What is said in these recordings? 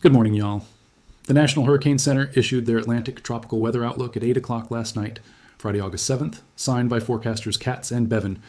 Good morning, y'all. The National Hurricane Center issued their Atlantic tropical weather outlook at 8 o'clock last night, Friday, August 7th, signed by forecasters Katz and Bevan.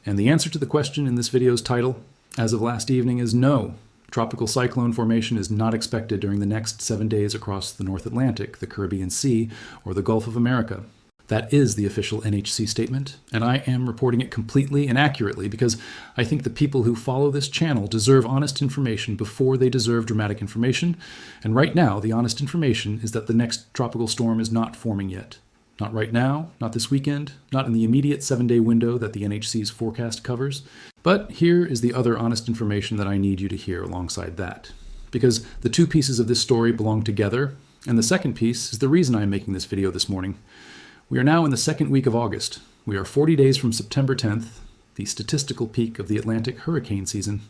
And the answer to the question in this video's title, as of last evening, is no. Tropical cyclone formation is not expected during the next 7 days across the North Atlantic, the Caribbean Sea, or the Gulf of America. That is the official NHC statement, and I am reporting it completely and accurately because I think the people who follow this channel deserve honest information before they deserve dramatic information, and right now the honest information is that the next tropical storm is not forming yet. Not right now, not this weekend, not in the immediate 7-day window that the NHC's forecast covers, but here is the other honest information that I need you to hear alongside that. Because the two pieces of this story belong together, and the second piece is the reason I am making this video this morning. We are now in the second week of August. We are 40 days from September 10th, the statistical peak of the Atlantic hurricane season.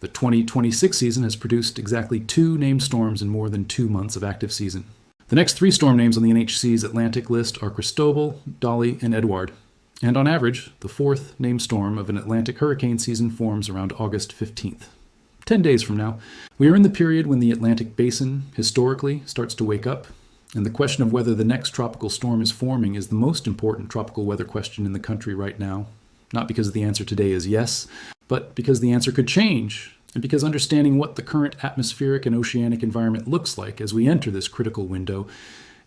The 2026 season has produced exactly 2 named storms in more than 2 months of active season. The next 3 storm names on the NHC's Atlantic list are Cristobal, Dolly, and Edward. And on average, the 4th named storm of an Atlantic hurricane season forms around August 15th. 10 days from now, we are in the period when the Atlantic basin, historically, starts to wake up. And the question of whether the next tropical storm is forming is the most important tropical weather question in the country right now. Not because the answer today is yes, but because the answer could change, and because understanding what the current atmospheric and oceanic environment looks like as we enter this critical window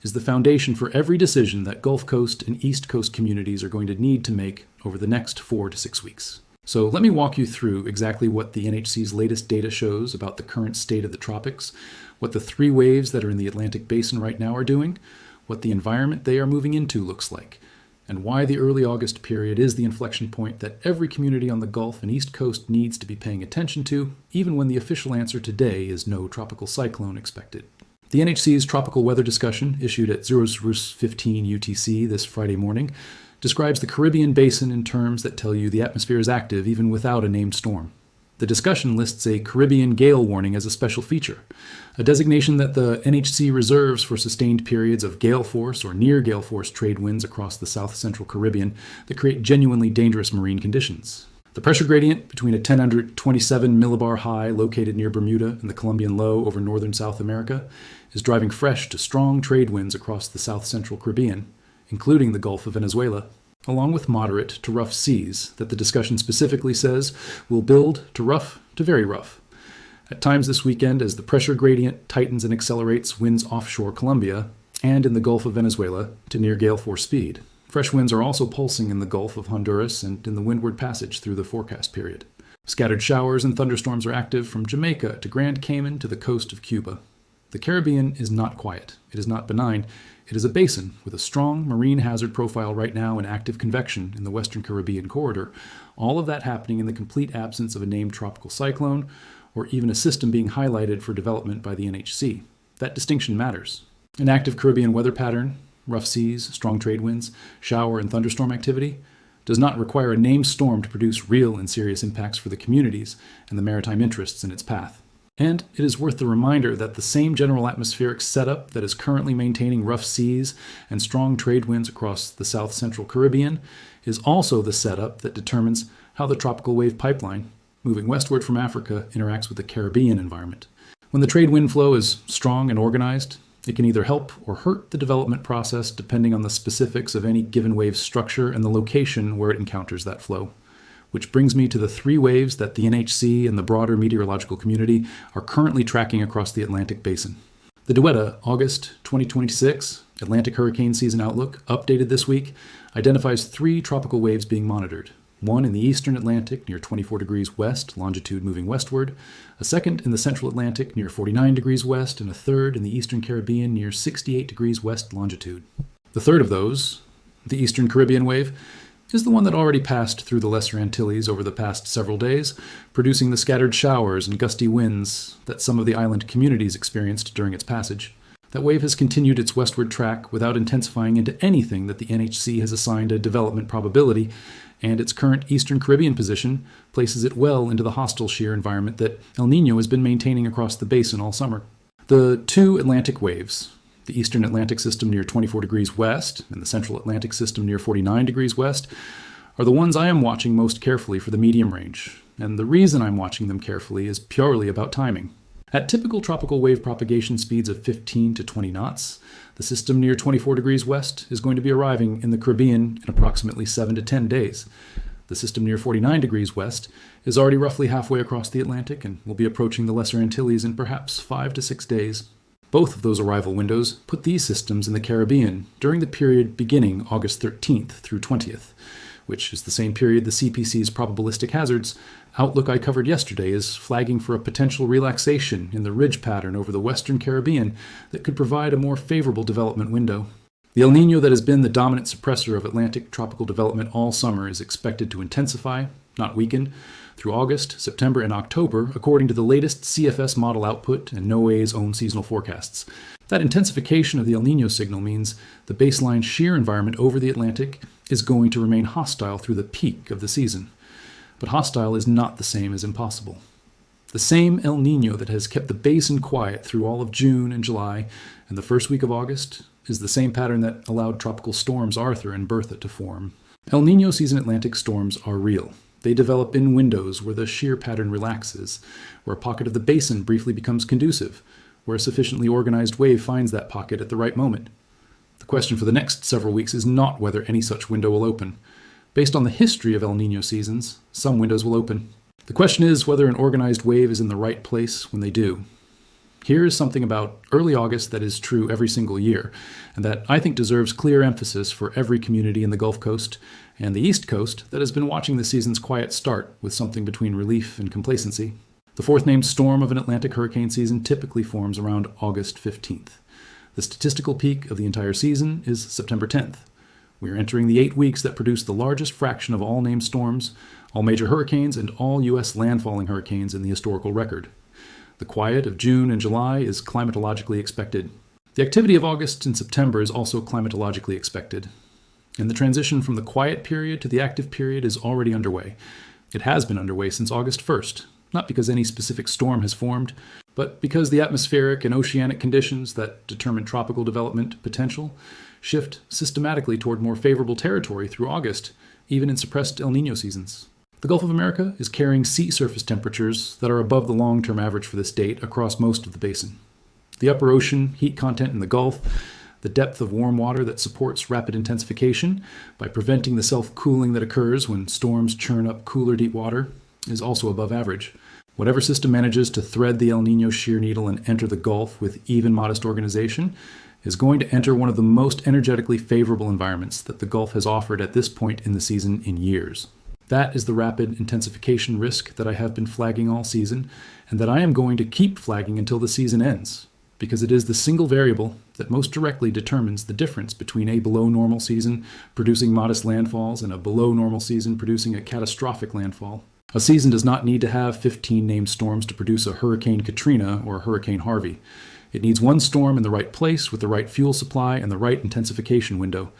is the foundation for every decision that Gulf Coast and East Coast communities are going to need to make over the next 4 to 6 weeks. So let me walk you through exactly what the NHC's latest data shows about the current state of the tropics, what the 3 waves that are in the Atlantic basin right now are doing, what the environment they are moving into looks like, and why the early August period is the inflection point that every community on the Gulf and East Coast needs to be paying attention to, even when the official answer today is no tropical cyclone expected. The NHC's tropical weather discussion, issued at 00:15 UTC this Friday morning, describes the Caribbean basin in terms that tell you the atmosphere is active even without a named storm. The discussion lists a Caribbean gale warning as a special feature, a designation that the NHC reserves for sustained periods of gale force or near gale force trade winds across the south central Caribbean that create genuinely dangerous marine conditions. The pressure gradient between a 1027 millibar high located near Bermuda and the Colombian low over northern South America is driving fresh to strong trade winds across the south central Caribbean, including the Gulf of Venezuela, along with moderate to rough seas that the discussion specifically says will build to rough to very rough. At times this weekend, as the pressure gradient tightens and accelerates winds offshore Colombia and in the Gulf of Venezuela to near gale force speed. Fresh winds are also pulsing in the Gulf of Honduras and in the windward passage through the forecast period. Scattered showers and thunderstorms are active from Jamaica to Grand Cayman to the coast of Cuba. The Caribbean is not quiet. It is not benign. It is a basin with a strong marine hazard profile right now and active convection in the Western Caribbean corridor, all of that happening in the complete absence of a named tropical cyclone or even a system being highlighted for development by the NHC. That distinction matters. An active Caribbean weather pattern, rough seas, strong trade winds, shower and thunderstorm activity, does not require a named storm to produce real and serious impacts for the communities and the maritime interests in its path. And it is worth the reminder that the same general atmospheric setup that is currently maintaining rough seas and strong trade winds across the south central Caribbean is also the setup that determines how the tropical wave pipeline, moving westward from Africa, interacts with the Caribbean environment. When the trade wind flow is strong and organized, it can either help or hurt the development process depending on the specifics of any given wave's structure and the location where it encounters that flow. Which brings me to the 3 waves that the NHC and the broader meteorological community are currently tracking across the Atlantic basin. The DOETA August 2026 Atlantic Hurricane Season Outlook, updated this week, identifies 3 tropical waves being monitored. One in the eastern Atlantic near 24 degrees west, longitude moving westward, a second in the central Atlantic near 49 degrees west, and a third in the eastern Caribbean near 68 degrees west longitude. The third of those, the eastern Caribbean wave, is the one that already passed through the Lesser Antilles over the past several days, producing the scattered showers and gusty winds that some of the island communities experienced during its passage. That wave has continued its westward track without intensifying into anything that the NHC has assigned a development probability, and its current eastern Caribbean position places it well into the hostile shear environment that El Niño has been maintaining across the basin all summer. The 2 Atlantic waves, the eastern Atlantic system near 24 degrees west and the central Atlantic system near 49 degrees west, are the ones I am watching most carefully for the medium range. And the reason I'm watching them carefully is purely about timing. At typical tropical wave propagation speeds of 15 to 20 knots, the system near 24 degrees west is going to be arriving in the Caribbean in approximately 7 to 10 days. The system near 49 degrees west is already roughly halfway across the Atlantic and will be approaching the Lesser Antilles in perhaps 5 to 6 days. Both of those arrival windows put these systems in the Caribbean during the period beginning August 13th through 20th, which is the same period the CPC's probabilistic hazards outlook I covered yesterday is flagging for a potential relaxation in the ridge pattern over the western Caribbean that could provide a more favorable development window. The El Niño that has been the dominant suppressor of Atlantic tropical development all summer is expected to intensify, not weaken, through August, September, and October, according to the latest CFS model output and NOAA's own seasonal forecasts. That intensification of the El Niño signal means the baseline shear environment over the Atlantic is going to remain hostile through the peak of the season. But hostile is not the same as impossible. The same El Niño that has kept the basin quiet through all of June and July and the first week of August is the same pattern that allowed tropical storms Arthur and Bertha to form. El Niño season Atlantic storms are real. They develop in windows where the shear pattern relaxes, where a pocket of the basin briefly becomes conducive, where a sufficiently organized wave finds that pocket at the right moment. The question for the next several weeks is not whether any such window will open. Based on the history of El Niño seasons, some windows will open. The question is whether an organized wave is in the right place when they do. Here is something about early August that is true every single year, and that I think deserves clear emphasis for every community in the Gulf Coast and the East Coast that has been watching the season's quiet start with something between relief and complacency. The fourth named storm of an Atlantic hurricane season typically forms around August 15th. The statistical peak of the entire season is September 10th. We are entering the 8 weeks that produce the largest fraction of all named storms, all major hurricanes, and all U.S. landfalling hurricanes in the historical record. The quiet of June and July is climatologically expected. The activity of August and September is also climatologically expected. And the transition from the quiet period to the active period is already underway. It has been underway since August 1st, not because any specific storm has formed, but because the atmospheric and oceanic conditions that determine tropical development potential shift systematically toward more favorable territory through August, even in suppressed El Niño seasons. The Gulf of America is carrying sea surface temperatures that are above the long-term average for this date across most of the basin. The upper ocean heat content in the Gulf, the depth of warm water that supports rapid intensification by preventing the self-cooling that occurs when storms churn up cooler deep water, is also above average. Whatever system manages to thread the El Niño shear needle and enter the Gulf with even modest organization is going to enter one of the most energetically favorable environments that the Gulf has offered at this point in the season in years. That is the rapid intensification risk that I have been flagging all season, and that I am going to keep flagging until the season ends, because it is the single variable that most directly determines the difference between a below normal season producing modest landfalls and a below normal season producing a catastrophic landfall. A season does not need to have 15 named storms to produce a Hurricane Katrina or a Hurricane Harvey. It needs one storm in the right place with the right fuel supply and the right intensification window.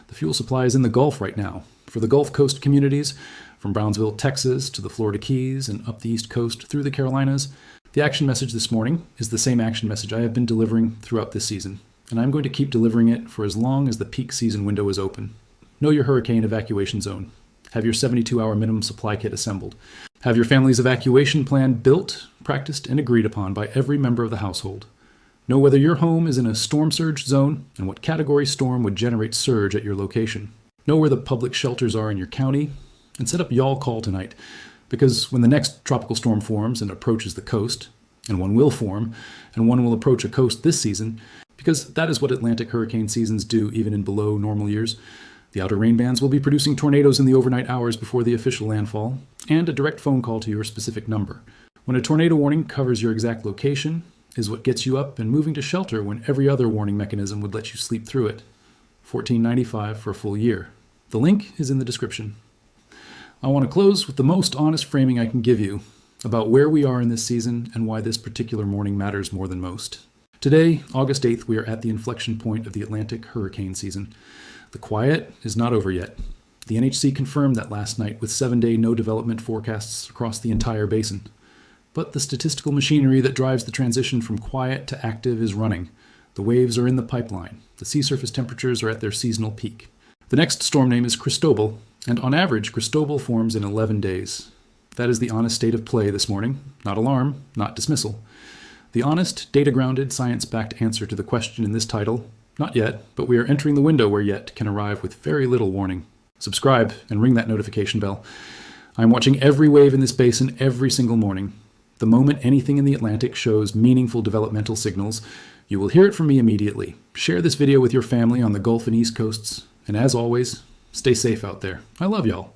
The fuel supply is in the Gulf right now. For the Gulf Coast communities, from Brownsville, Texas, to the Florida Keys and up the East Coast through the Carolinas, the action message this morning is the same action message I have been delivering throughout this season, and I'm going to keep delivering it for as long as the peak season window is open. Know your hurricane evacuation zone. Have your 72-hour minimum supply kit assembled. Have your family's evacuation plan built, practiced, and agreed upon by every member of the household. Know whether your home is in a storm surge zone and what category storm would generate surge at your location. Know where the public shelters are in your county, and set up y'all call tonight, because when the next tropical storm forms and approaches the coast, and one will form, and one will approach a coast this season, because that is what Atlantic hurricane seasons do even in below normal years, the outer rain bands will be producing tornadoes in the overnight hours before the official landfall, and a direct phone call to your specific number. When a tornado warning covers your exact location, is what gets you up and moving to shelter when every other warning mechanism would let you sleep through it. $14.95 for a full year. The link is in the description. I want to close with the most honest framing I can give you about where we are in this season and why this particular morning matters more than most. Today, August 8th, we are at the inflection point of the Atlantic hurricane season. The quiet is not over yet. The NHC confirmed that last night with 7-day no development forecasts across the entire basin. But the statistical machinery that drives the transition from quiet to active is running. The waves are in the pipeline. The sea surface temperatures are at their seasonal peak. The next storm name is Cristobal, and on average, Cristobal forms in 11 days. That is the honest state of play this morning. Not alarm, not dismissal. The honest, data-grounded, science-backed answer to the question in this title, not yet, but we are entering the window where yet can arrive with very little warning. Subscribe and ring that notification bell. I'm watching every wave in this basin every single morning. The moment anything in the Atlantic shows meaningful developmental signals, you will hear it from me immediately. Share this video with your family on the Gulf and East Coasts, and as always, stay safe out there. I love y'all.